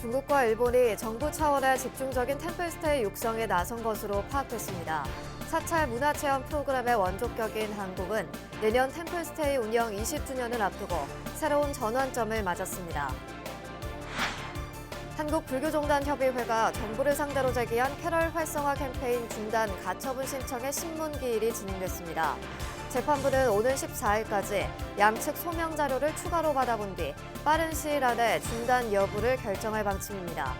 중국과 일본이 정부 차원의 집중적인 템플스테이 육성에 나선 것으로 파악됐습니다. 사찰 문화체험 프로그램의 원조격인 한국은 내년 템플스테이 운영 20주년을 앞두고 새로운 전환점을 맞았습니다. 한국불교종단협의회가 정부를 상대로 제기한 캐럴 활성화 캠페인 중단 가처분 신청의 신문기일이 진행됐습니다. 재판부는 오는 14일까지 양측 소명 자료를 추가로 받아본 뒤 빠른 시일 안에 중단 여부를 결정할 방침입니다.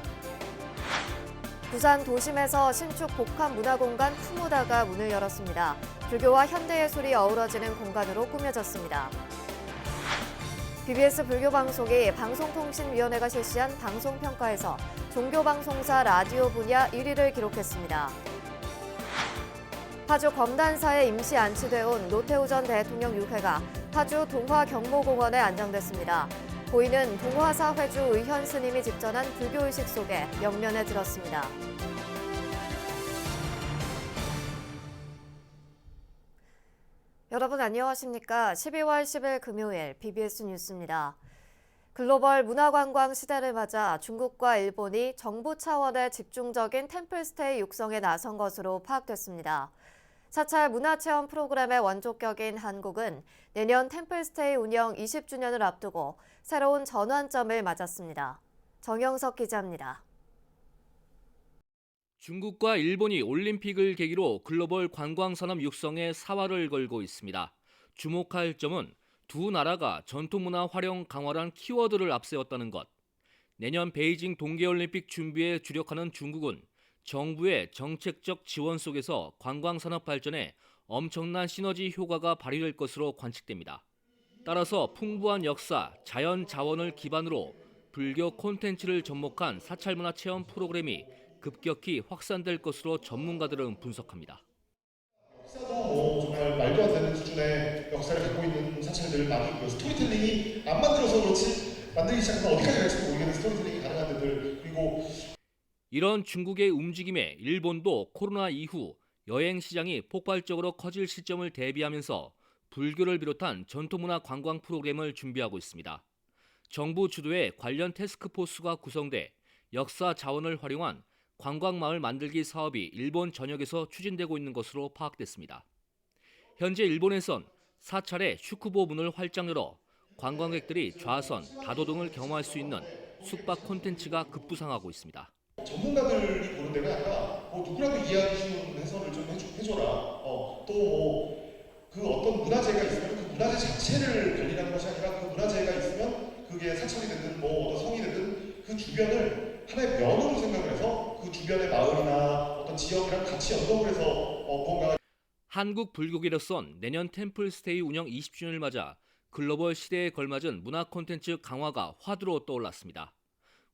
부산 도심에서 신축 복합문화공간 푸무다가 문을 열었습니다. 불교와 현대예술이 어우러지는 공간으로 꾸며졌습니다. BBS 불교방송이 방송통신위원회가 실시한 방송평가에서 종교방송사 라디오 분야 1위를 기록했습니다. 파주 검단사에 임시 안치돼 온 노태우 전 대통령 유해가 파주 동화경모공원에 안장됐습니다. 고인은 동화사 회주 의현 스님이 집전한 불교의식 속에 영면에 들었습니다. 여러분 안녕하십니까? 12월 10일 금요일 BBS 뉴스입니다. 글로벌 문화관광 시대를 맞아 중국과 일본이 정부 차원의 집중적인 템플스테이 육성에 나선 것으로 파악됐습니다. 사찰 문화체험 프로그램의 원조격인 한국은 내년 템플스테이 운영 20주년을 앞두고 새로운 전환점을 맞았습니다. 정영석 기자입니다. 중국과 일본이 올림픽을 계기로 글로벌 관광산업 육성에 사활을 걸고 있습니다. 주목할 점은 두 나라가 전통문화 활용 강화란 키워드를 앞세웠다는 것. 내년 베이징 동계올림픽 준비에 주력하는 중국은 정부의 정책적 지원 속에서 관광산업 발전에 엄청난 시너지 효과가 발휘될 것으로 관측됩니다. 따라서 풍부한 역사, 자연 자원을 기반으로 불교 콘텐츠를 접목한 사찰문화 체험 프로그램이 급격히 확산될 것으로 전문가들은 분석합니다. 역사도 정말 말도 안 되는 수준의 역사를 갖고 있는 사찰들 많이 있고요. 스토리텔링이 안 만들어서 그렇지 만들기 시작하면 어디까지 갈지도 모르겠는 스토리텔링이 가능한 데들 그리고 이런 중국의 움직임에 일본도 코로나 이후 여행 시장이 폭발적으로 커질 시점을 대비하면서 불교를 비롯한 전통문화 관광 프로그램을 준비하고 있습니다. 정부 주도의 관련 태스크포스가 구성돼 역사 자원을 활용한 관광마을 만들기 사업이 일본 전역에서 추진되고 있는 것으로 파악됐습니다. 현재 일본에선 사찰의 슈쿠보 문을 활짝 열어 관광객들이 좌선, 다도 등을 경험할 수 있는 숙박 콘텐츠가 급부상하고 있습니다. 전문가들이 보는 데가 아니라 누구라도 이해하기 쉬운 해설을 좀 해줘라. 또 그 어떤 문화재가 있으면 그 문화재 자체를 관리하는 것이 아니라 그 문화재가 있으면 그게 사찰이 되든 어떤 성이 되든 그 주변을 하나의 면으로 생각을 해서 그 주변의 마을이나 어떤 지역이랑 같이 연동을 해서 뭔가 한국 불교계로선 내년 템플스테이 운영 20주년을 맞아 글로벌 시대에 걸맞은 문화 콘텐츠 강화가 화두로 떠올랐습니다.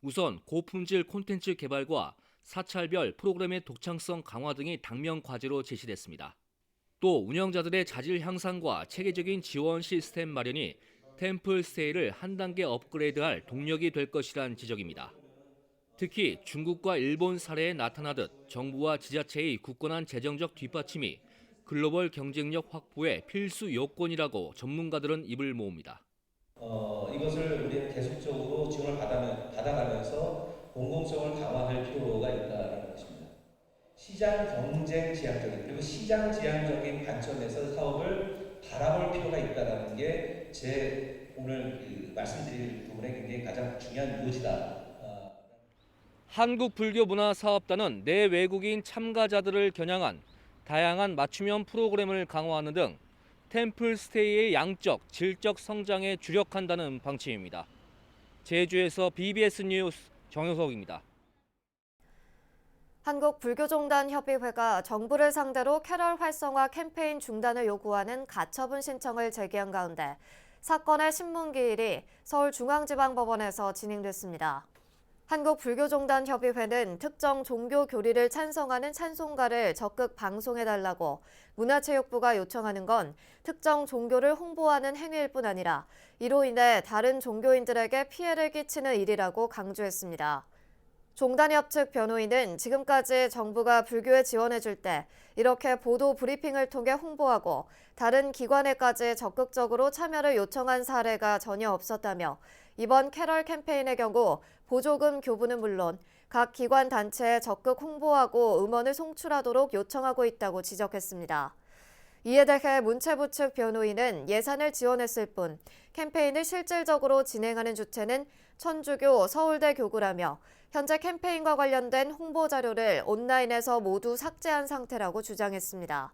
우선 고품질 콘텐츠 개발과 사찰별 프로그램의 독창성 강화 등이 당면 과제로 제시됐습니다. 또 운영자들의 자질 향상과 체계적인 지원 시스템 마련이 템플스테이를 한 단계 업그레이드할 동력이 될 것이란 지적입니다. 특히 중국과 일본 사례에 나타나듯 정부와 지자체의 굳건한 재정적 뒷받침이 글로벌 경쟁력 확보의 필수 요건이라고 전문가들은 입을 모읍니다. 이것을 우리는 계속적으로 지원을 받아가면서 공공성을 강화할 필요가 있다는 것입니다. 시장 경쟁 지향적인 그리고 시장 지향적인 관점에서 사업을 바라볼 필요가 있다는 게 제 오늘 말씀드릴 부분에 굉장히 가장 중요한 요지다. 한국불교문화사업단은 내외국인 참가자들을 겨냥한 다양한 맞춤형 프로그램을 강화하는 등 템플스테이의 양적, 질적 성장에 주력한다는 방침입니다. 제주에서 BBS 뉴스 정효석입니다. 한국불교종단협의회가 정부를 상대로 캐럴 활성화 캠페인 중단을 요구하는 가처분 신청을 제기한 가운데 사건의 신문기일이 서울중앙지방법원에서 진행됐습니다. 한국불교종단협의회는 특정 종교 교리를 찬성하는 찬송가를 적극 방송해달라고 문화체육부가 요청하는 건 특정 종교를 홍보하는 행위일 뿐 아니라 이로 인해 다른 종교인들에게 피해를 끼치는 일이라고 강조했습니다. 종단협 측 변호인은 지금까지 정부가 불교에 지원해줄 때 이렇게 보도 브리핑을 통해 홍보하고 다른 기관에까지 적극적으로 참여를 요청한 사례가 전혀 없었다며 이번 캐럴 캠페인의 경우 보조금 교부는 물론 각 기관 단체에 적극 홍보하고 음원을 송출하도록 요청하고 있다고 지적했습니다. 이에 대해 문체부 측 변호인은 예산을 지원했을 뿐 캠페인을 실질적으로 진행하는 주체는 천주교 서울대 교구라며 현재 캠페인과 관련된 홍보 자료를 온라인에서 모두 삭제한 상태라고 주장했습니다.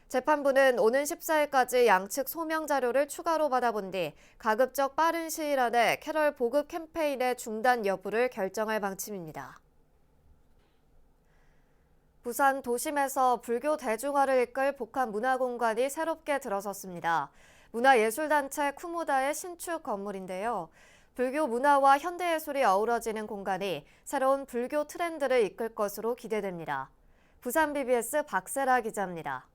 재판부는 오는 14일까지 양측 소명 자료를 추가로 받아본 뒤 가급적 빠른 시일 안에 캐럴 보급 캠페인의 중단 여부를 결정할 방침입니다. 부산 도심에서 불교 대중화를 이끌 복합 문화공간이 새롭게 들어섰습니다. 문화예술단체 쿠무다의 신축 건물인데요. 불교 문화와 현대예술이 어우러지는 공간이 새로운 불교 트렌드를 이끌 것으로 기대됩니다. 부산 BBS 박세라 기자입니다.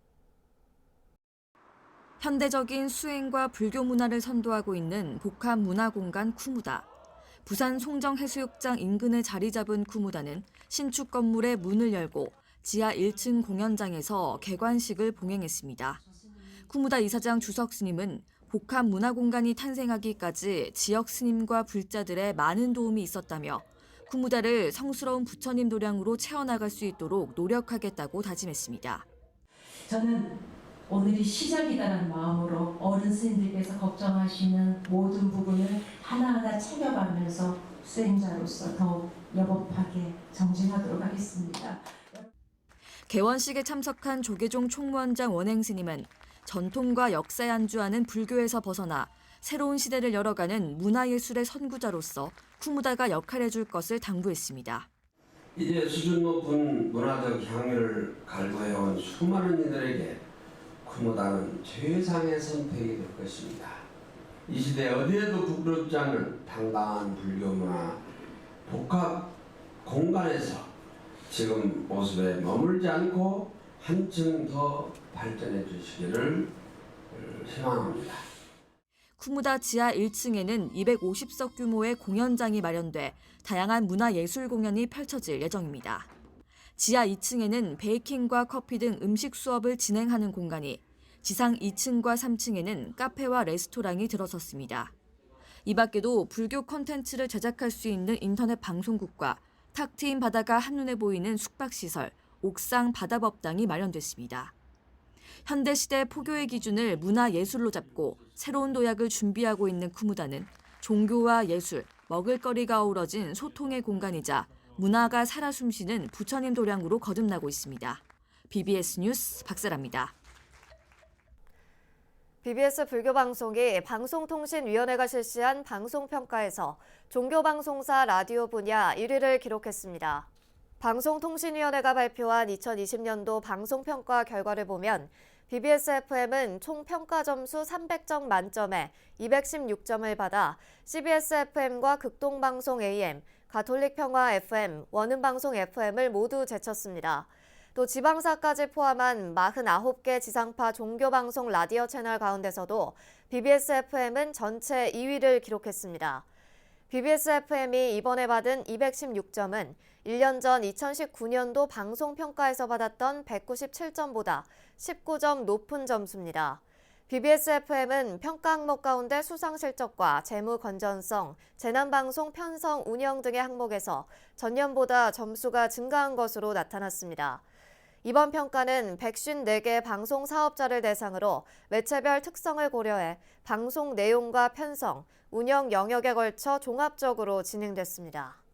현대적인 수행과 불교 문화를 선도하고 있는 복합 문화공간 쿠무다. 부산 송정해수욕장 인근에 자리 잡은 쿠무다는 신축 건물의 문을 열고 지하 1층 공연장에서 개관식을 봉행했습니다. 쿠무다 이사장 주석 스님은 복합 문화공간이 탄생하기까지 지역 스님과 불자들의 많은 도움이 있었다며 쿠무다를 성스러운 부처님 도량으로 채워나갈 수 있도록 노력하겠다고 다짐했습니다. 저는 오늘이 시작이다라는 마음으로 어른 스님들께서 걱정하시는 모든 부분을 하나하나 챙겨가면서 수행자로서 더욱 여법하게 정진하도록 하겠습니다. 개원식에 참석한 조계종 총무원장 원행 스님은 전통과 역사에 안주하는 불교에서 벗어나 새로운 시대를 열어가는 문화예술의 선구자로서 쿠무다가 역할해줄 것을 당부했습니다. 이제 수준 높은 문화적 향유를 갈구해온 수많은 이들에게 쿠무다는 최상의 선택이 될 것입니다. 이 시대 어디에도 부끄럽지 않은 당당한 불교 문화 복합 공간에서 지금 모습에 머물지 않고 한층 더 발전해 주시기를 희망합니다. 쿠무다 지하 1층에는 250석 규모의 공연장이 마련돼 다양한 문화예술 공연이 펼쳐질 예정입니다. 지하 2층에는 베이킹과 커피 등 음식 수업을 진행하는 공간이, 지상 2층과 3층에는 카페와 레스토랑이 들어섰습니다. 이 밖에도 불교 콘텐츠를 제작할 수 있는 인터넷 방송국과 탁 트인 바다가 한눈에 보이는 숙박시설, 옥상 바다법당이 마련됐습니다. 현대시대 포교의 기준을 문화예술로 잡고 새로운 도약을 준비하고 있는 쿠무다는 종교와 예술, 먹을거리가 어우러진 소통의 공간이자 문화가 살아 숨쉬는 부처님 도량으로 거듭나고 있습니다. BBS 뉴스 박세라입니다. BBS 불교방송이 방송통신위원회가 실시한 방송평가에서 종교방송사 라디오 분야 1위를 기록했습니다. 방송통신위원회가 발표한 2020년도 방송평가 결과를 보면 BBS FM은 총 평가 점수 300점 만점에 216점을 받아 CBS FM과 극동방송 AM, 가톨릭평화 FM, 원음방송 FM을 모두 제쳤습니다. 또 지방사까지 포함한 49개 지상파 종교방송 라디오 채널 가운데서도 BBS FM은 전체 2위를 기록했습니다. BBS FM이 이번에 받은 216점은 1년 전 2019년도 방송평가에서 받았던 197점보다 19점 높은 점수입니다. BBS FM은 평가 항목 가운데 수상 실적과 재무 건전성, 재난방송 편성 운영 등의 항목에서 전년보다 점수가 증가한 것으로 나타났습니다. 이번 평가는 154개 방송 사업자를 대상으로 매체별 특성을 고려해 방송 내용과 편성, 운영 영역에 걸쳐 종합적으로 진행됐습니다.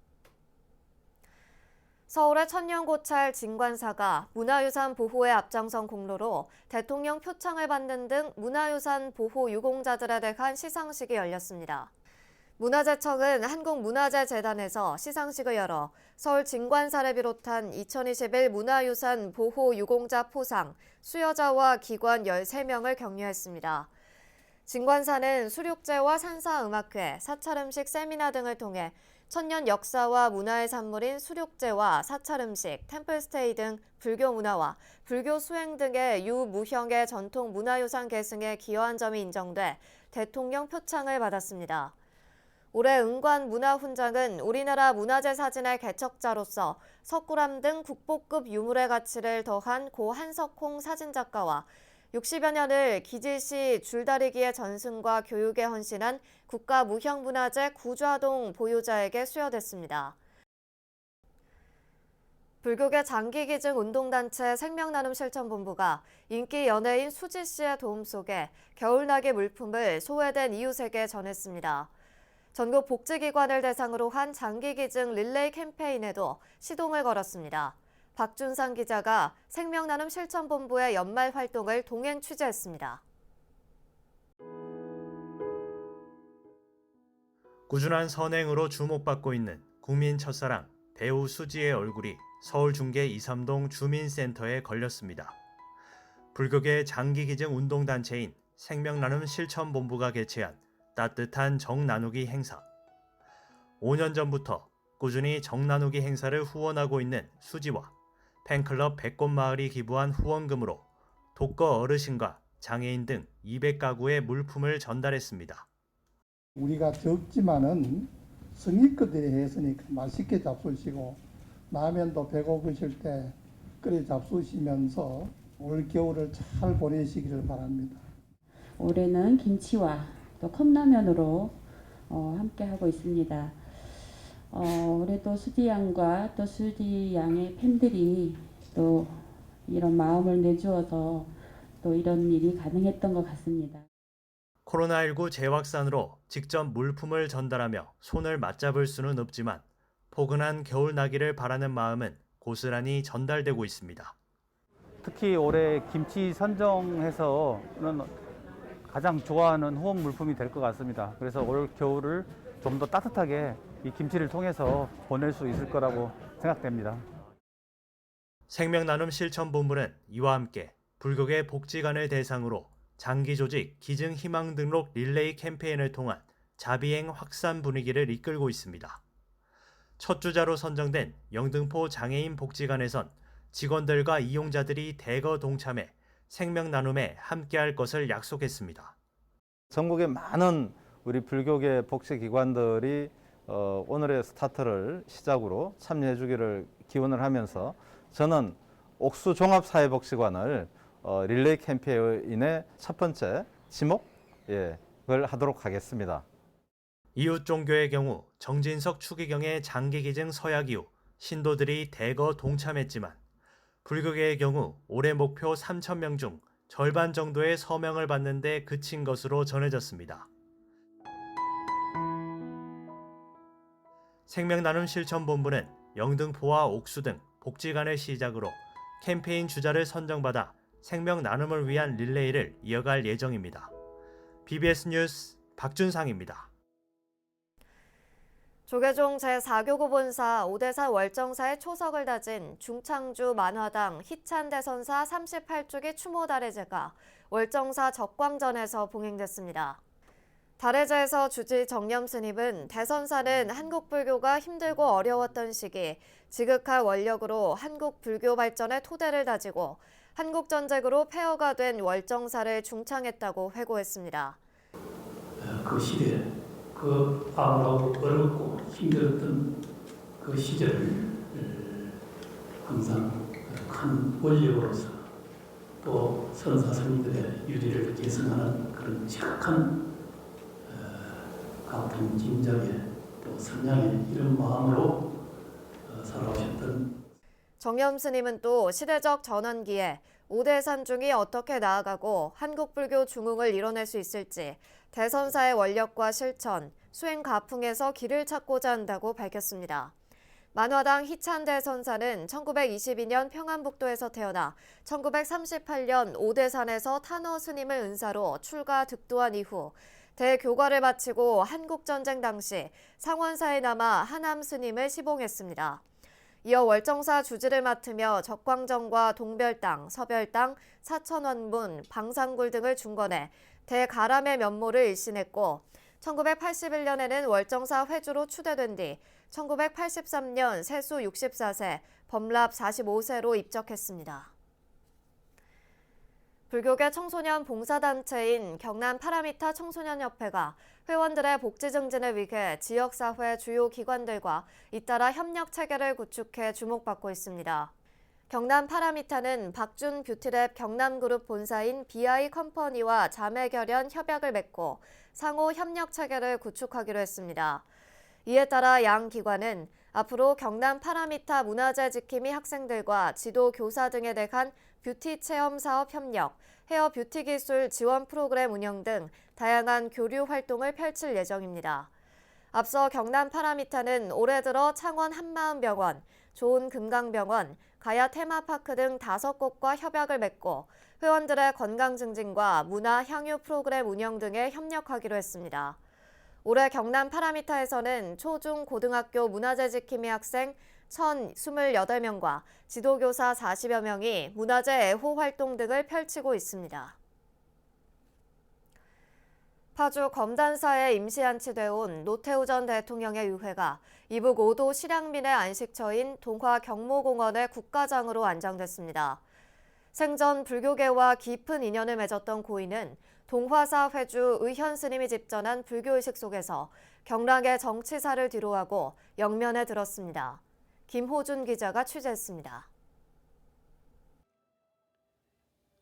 서울의 천년고찰 진관사가 문화유산 보호에 앞장선 공로로 대통령 표창을 받는 등 문화유산 보호 유공자들에 대한 시상식이 열렸습니다. 문화재청은 한국문화재재단에서 시상식을 열어 서울 진관사를 비롯한 2021 문화유산 보호 유공자 포상, 수여자와 기관 13명을 격려했습니다. 진관사는 수륙제와 산사음악회, 사찰음식 세미나 등을 통해 천년 역사와 문화의 산물인 수륙제와 사찰음식, 템플스테이 등 불교 문화와 불교 수행 등의 유무형의 전통 문화유산 계승에 기여한 점이 인정돼 대통령 표창을 받았습니다. 올해 은관 문화훈장은 우리나라 문화재 사진의 개척자로서 석굴암 등 국보급 유물의 가치를 더한 고 한석홍 사진작가와 60여 년을 기지시 줄다리기의 전승과 교육에 헌신한 국가무형문화재 구좌동 보유자에게 수여됐습니다. 불교계 장기기증 운동단체 생명나눔실천본부가 인기 연예인 수지 씨의 도움 속에 겨울나기 물품을 소외된 이웃에게 전했습니다. 전국 복지기관을 대상으로 한 장기기증 릴레이 캠페인에도 시동을 걸었습니다. 박준상 기자가 생명나눔실천본부의 연말 활동을 동행 취재했습니다. 꾸준한 선행으로 주목받고 있는 국민 첫사랑 배우 수지의 얼굴이 서울 중계 2~3동 주민센터에 걸렸습니다. 불교계 장기기증 운동단체인 생명나눔 실천본부가 개최한 따뜻한 정나누기 행사. 5년 전부터 꾸준히 정나누기 행사를 후원하고 있는 수지와 팬클럽 백꽃마을이 기부한 후원금으로 독거 어르신과 장애인 등 200가구의 물품을 전달했습니다. 우리가 적지만은 성의껏들이 했으니까 맛있게 잡수시고 라면도 배고프실 때 끓여 잡수시면서 올 겨울을 잘 보내시기를 바랍니다. 올해는 김치와 또 컵라면으로 함께 하고 있습니다. 올해도 수지 양과 또 수지 양의 팬들이 또 이런 마음을 내주어서 또 이런 일이 가능했던 것 같습니다. 코로나19 재확산으로 직접 물품을 전달하며 손을 맞잡을 수는 없지만 포근한 겨울나기를 바라는 마음은 고스란히 전달되고 있습니다. 특히 올해 김치 선정해서는 가장 좋아하는 후원 물품이 될 것 같습니다. 그래서 올 겨울을 좀 더 따뜻하게 이 김치를 통해서 보낼 수 있을 거라고 생각됩니다. 생명나눔 실천본부는 이와 함께 불교계 복지관을 대상으로 장기조직 기증 희망 등록 릴레이 캠페인을 통한 자비행 확산 분위기를 이끌고 있습니다. 첫 주자로 선정된 영등포 장애인 복지관에선 직원들과 이용자들이 대거 동참해 생명나눔에 함께할 것을 약속했습니다. 전국의 많은 우리 불교계 복지기관들이 오늘의 스타트를 시작으로 참여해 주기를 기원을 하면서 저는 옥수 종합사회복지관을 릴레이 캠페인의 첫 번째 지목을 하도록 하겠습니다. 이웃 종교의 경우 정진석 추기경의 장기기증 서약 이후 신도들이 대거 동참했지만 불교계의 경우 올해 목표 3,000명 중 절반 정도의 서명을 받는 데 그친 것으로 전해졌습니다. 생명나눔 실천본부는 영등포와 옥수 등 복지관을 시작으로 캠페인 주자를 선정받아 생명나눔을 위한 릴레이를 이어갈 예정입니다. BBS 뉴스 박준상입니다. 조계종 제4교구 본사 오대산 월정사의 초석을 다진 중창주 만화당 희찬대선사 38주기 추모 달해제가 월정사 적광전에서 봉행됐습니다. 달해제에서 주지 정념스님은 대선사는 한국불교가 힘들고 어려웠던 시기 지극한 원력으로 한국불교 발전의 토대를 다지고 한국전쟁으로 폐허가 된 월정사를 중창했다고 회고했습니다. 그 시대, 그 아무라도 어렵고 힘들었던 그 시절을 항상 큰 원력으로서 또 선사 스님들의 유리를 계승하는 그런 지극한 같은 진작의 또 선량의 이런 마음으로 살아오셨던 정념 스님은 또 시대적 전환기에 오대산 중이 어떻게 나아가고 한국불교 중흥을 이뤄낼 수 있을지 대선사의 원력과 실천, 수행 가풍에서 길을 찾고자 한다고 밝혔습니다. 만화당 희찬대 선사는 1922년 평안북도에서 태어나 1938년 오대산에서 탄어 스님을 은사로 출가 득도한 이후 대교과를 마치고 한국전쟁 당시 상원사에 남아 하남 스님을 시봉했습니다. 이어 월정사 주지를 맡으며 적광정과 동별당, 서별당, 사천원문, 방산굴 등을 중건해 대가람의 면모를 일신했고 1981년에는 월정사 회주로 추대된 뒤 1983년 세수 64세, 범랍 45세로 입적했습니다. 불교계 청소년 봉사단체인 경남 파라미타 청소년협회가 회원들의 복지 증진을 위해 지역사회 주요 기관들과 잇따라 협력 체계를 구축해 주목받고 있습니다. 경남 파라미타는 박준 뷰티랩 경남그룹 본사인 BI 컴퍼니와 자매 결연 협약을 맺고 상호 협력 체계를 구축하기로 했습니다. 이에 따라 양 기관은 앞으로 경남 파라미타 문화재 지킴이 학생들과 지도 교사 등에 대한 뷰티 체험 사업 협력, 헤어 뷰티 기술 지원 프로그램 운영 등 다양한 교류 활동을 펼칠 예정입니다. 앞서 경남 파라미타는 올해 들어 창원 한마음병원, 좋은 금강병원, 가야 테마파크 등 5곳과 협약을 맺고 회원들의 건강 증진과 문화 향유 프로그램 운영 등에 협력하기로 했습니다. 올해 경남 파라미타에서는 초중 고등학교 문화재 지킴이 학생 1,028명과 지도교사 40여 명이 문화재 애호 활동 등을 펼치고 있습니다. 파주 검단사에 임시 안치돼 온 노태우 전 대통령의 유해가 이북 5도 실향민의 안식처인 동화 경모공원의 국가장으로 안장됐습니다. 생전 불교계와 깊은 인연을 맺었던 고인은 동화사 회주 의현 스님이 집전한 불교의식 속에서 경락의 정치사를 뒤로하고 영면에 들었습니다. 김호준 기자가 취재했습니다.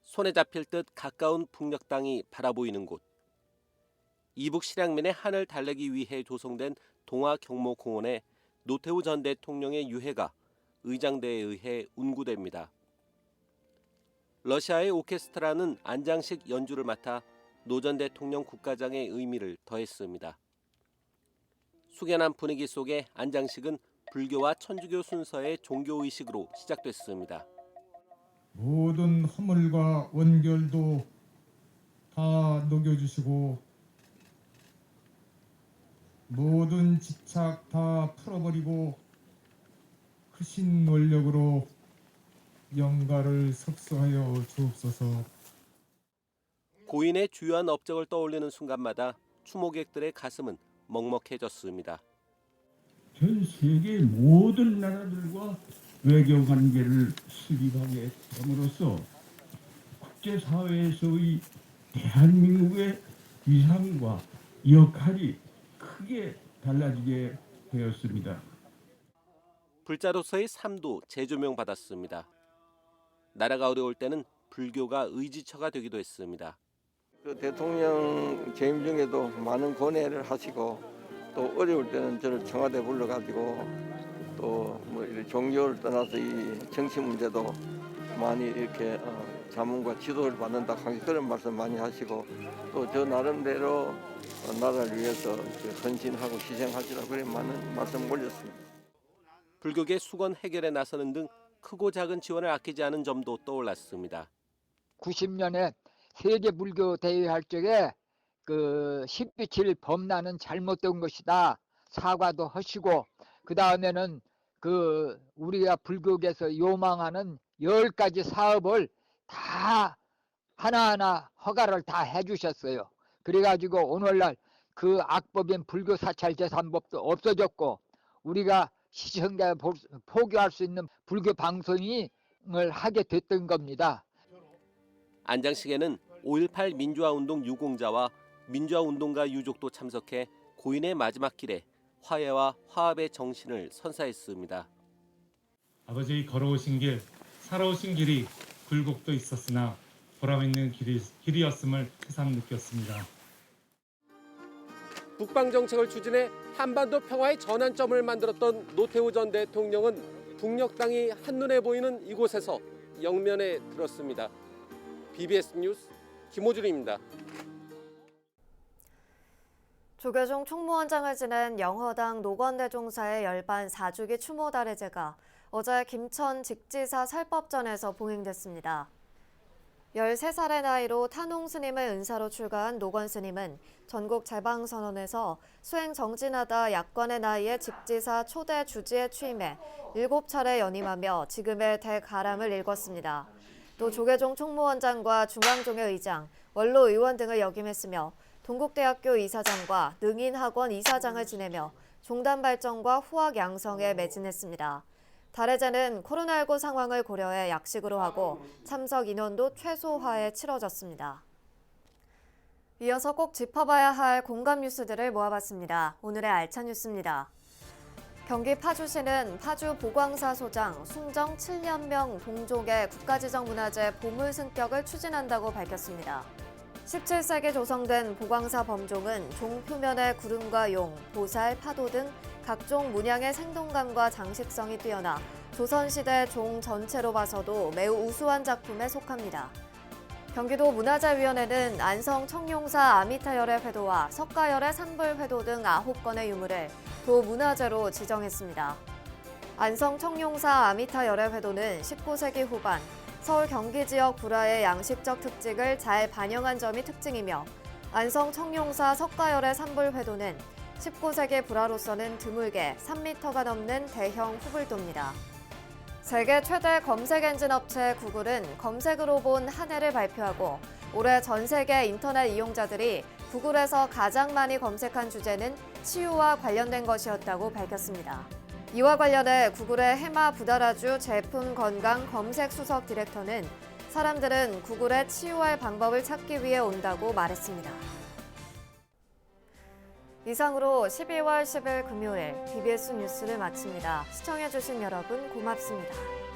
손에 잡힐 듯 가까운 북녘 땅이 바라보이는 곳. 이북 실향민의 한을 달래기 위해 조성된 동화 경모공원에 노태우 전 대통령의 유해가 의장대에 의해 운구됩니다. 러시아의 오케스트라는 안장식 연주를 맡아 노 전 대통령 국가장의 의미를 더했습니다. 숙연한 분위기 속에 안장식은 불교와 천주교 순서의 종교의식으로 시작됐습니다. 모든 허물과 원결도 다 녹여주시고 모든 집착 다 풀어버리고 크신 원력으로 영가를 석수하여 주옵소서. 고인의 주요한 업적을 떠올리는 순간마다 추모객들의 가슴은 먹먹해졌습니다. 전 세계 모든 나라들과 외교 관계를 수립하게 됨으로써 국제사회에서의 대한민국의 위상과 역할이 크게 달라지게 되었습니다. 불자로서의 삶도 재조명받았습니다. 나라가 어려울 때는 불교가 의지처가 되기도 했습니다. 그 대통령 재임 중에도 많은 고뇌를 하시고 또 어려울 때는 저를 청와대 불러가지고 또 뭐 종교를 떠나서 이 정치 문제도 많이 이렇게 자문과 지도를 받는다 하는 그런 말씀 많이 하시고 또 저 나름대로 나라를 위해서 헌신하고 희생하시라 그런 많은 말씀 올렸습니다. 불교계 수건 해결에 나서는 등 크고 작은 지원을 아끼지 않은 점도 떠올랐습니다. 90년에 세계 불교 대회 할 적에 그 10비칠 범라는 잘못된 것이다. 사과도 하시고 그 다음에는 그 우리가 불교계에서 요망하는 10가지 사업을 다 하나하나 허가를 다 해주셨어요. 그래가지고 오늘날 그 악법인 불교 사찰 재산법도 없어졌고 우리가 시청자가 포기할 수 있는 불교 방송을 하게 됐던 겁니다. 안장식에는 5.18 민주화운동 유공자와 민주화운동가 유족도 참석해 고인의 마지막 길에 화해와 화합의 정신을 선사했습니다. 아버지 걸어오신 길, 살아오신 길이 굴곡도 있었으나 보람있는 길이었음을 새삼 느꼈습니다. 북방 정책을 추진해 한반도 평화의 전환점을 만들었던 노태우 전 대통령은 북녘 땅이 한눈에 보이는 이곳에서 영면에 들었습니다. BBS 뉴스 김호준입니다. 조계종 총무원장을 지낸 영허당 노건대 종사의 열반 4주기 추모 달해제가 어제 김천 직지사 설법전에서 봉행됐습니다. 13살의 나이로 탄홍 스님을 은사로 출가한 노건 스님은 전국 재방선언에서 수행 정진하다 약관의 나이에 직지사 초대 주지에 취임해 7차례 연임하며 지금의 대가람을 읽었습니다. 또 조계종 총무원장과 중앙종회 의장, 원로 의원 등을 역임했으며 동국대학교 이사장과 능인학원 이사장을 지내며 종단 발전과 후학 양성에 매진했습니다. 달해제는 코로나19 상황을 고려해 약식으로 하고 참석 인원도 최소화해 치러졌습니다. 이어서 꼭 짚어봐야 할 공감 뉴스들을 모아봤습니다. 오늘의 알찬 뉴스입니다. 경기 파주시는 파주 보광사 소장 숭정 7년명 동족의 국가지정문화재 보물 승격을 추진한다고 밝혔습니다. 17세기 조성된 보광사 범종은 종 표면의 구름과 용, 보살, 파도 등 각종 문양의 생동감과 장식성이 뛰어나 조선시대 종 전체로 봐서도 매우 우수한 작품에 속합니다. 경기도 문화재위원회는 안성 청룡사 아미타열의 회도와 석가열의 산불회도 등 9건의 유물을 도문화재로 지정했습니다. 안성 청룡사 아미타열의 회도는 19세기 후반 서울 경기 지역 불화의 양식적 특징을 잘 반영한 점이 특징이며 안성 청룡사 석가열의 산불회도는 19세기 불화로서는 드물게 3m가 넘는 대형 후불도입니다. 세계 최대 검색 엔진 업체 구글은 검색으로 본 한 해를 발표하고 올해 전 세계 인터넷 이용자들이 구글에서 가장 많이 검색한 주제는 치유와 관련된 것이었다고 밝혔습니다. 이와 관련해 구글의 해마 부다라주 제품 건강 검색 수석 디렉터는 사람들은 구글에 치유할 방법을 찾기 위해 온다고 말했습니다. 이상으로 12월 10일 금요일 BBS 뉴스를 마칩니다. 시청해주신 여러분 고맙습니다.